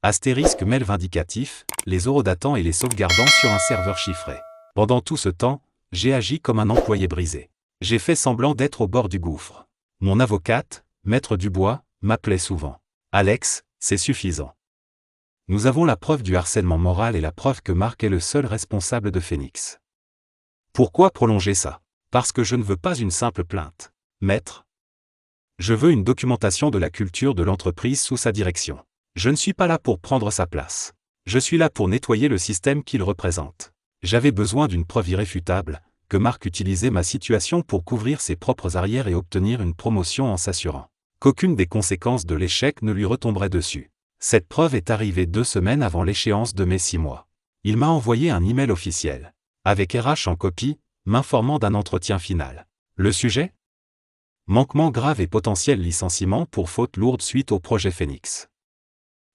Astérisque mail vindicatif, les horodatants et les sauvegardant sur un serveur chiffré. Pendant tout ce temps, j'ai agi comme un employé brisé. J'ai fait semblant d'être au bord du gouffre. Mon avocate, Maître Dubois, m'appelait souvent. Alex, c'est suffisant. Nous avons la preuve du harcèlement moral et la preuve que Marc est le seul responsable de Phoenix. Pourquoi prolonger ça? Parce que je ne veux pas une simple plainte. Maître. Je veux une documentation de la culture de l'entreprise sous sa direction. Je ne suis pas là pour prendre sa place. Je suis là pour nettoyer le système qu'il représente. J'avais besoin d'une preuve irréfutable, que Marc utilisait ma situation pour couvrir ses propres arrières et obtenir une promotion en s'assurant qu'aucune des conséquences de l'échec ne lui retomberait dessus. Cette preuve est arrivée 2 semaines avant l'échéance de mes 6 mois. Il m'a envoyé un email officiel, avec RH en copie, m'informant d'un entretien final. Le sujet? Manquement grave et potentiel licenciement pour faute lourde suite au projet Phoenix.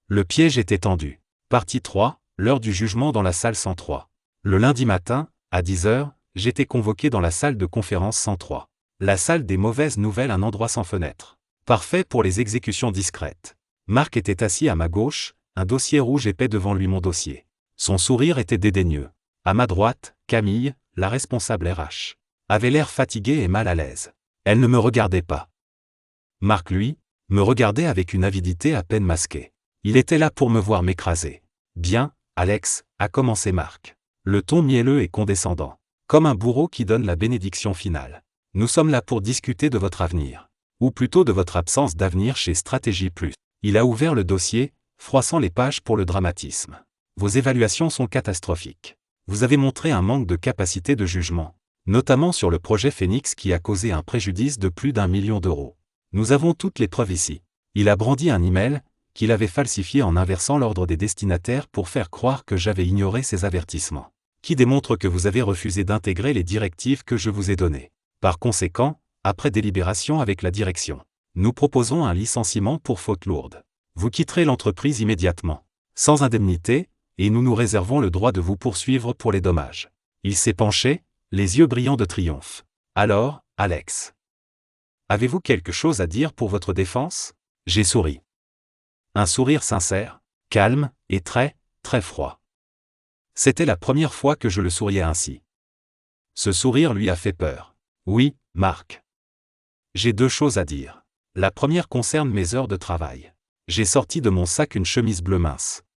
Le piège était tendu. Partie 3, l'heure du jugement dans la salle 103. Le lundi matin, à 10h, j'étais convoqué dans la salle de conférence 103. La salle des mauvaises nouvelles, un endroit sans fenêtre. Parfait pour les exécutions discrètes. Marc était assis à ma gauche, un dossier rouge épais devant lui, mon dossier. Son sourire était dédaigneux. À ma droite, Camille, la responsable RH, avait l'air fatiguée et mal à l'aise. Elle ne me regardait pas. Marc, lui, me regardait avec une avidité à peine masquée. Il était là pour me voir m'écraser. Bien, Alex, a commencé Marc. Le ton mielleux et condescendant. Comme un bourreau qui donne la bénédiction finale. Nous sommes là pour discuter de votre avenir. Ou plutôt de votre absence d'avenir chez Stratégie Plus. Il a ouvert le dossier, froissant les pages pour le dramatisme. Vos évaluations sont catastrophiques. Vous avez montré un manque de capacité de jugement, notamment sur le projet Phoenix qui a causé un préjudice de plus d'1 million d'euros. Nous avons toutes les preuves ici. Il a brandi un email, qu'il avait falsifié en inversant l'ordre des destinataires pour faire croire que j'avais ignoré ces avertissements, qui démontre que vous avez refusé d'intégrer les directives que je vous ai données. Par conséquent, après délibération avec la direction, nous proposons un licenciement pour faute lourde. Vous quitterez l'entreprise immédiatement, sans indemnité, et nous nous réservons le droit de vous poursuivre pour les dommages. Il s'est penché, les yeux brillants de triomphe. Alors, Alex, avez-vous quelque chose à dire pour votre défense? J'ai souri. Un sourire sincère, calme, et très, très froid. C'était la première fois que je le souriais ainsi. Ce sourire lui a fait peur. Oui, Marc. J'ai 2 choses à dire. La première concerne mes heures de travail. J'ai sorti de mon sac une chemise bleu mince.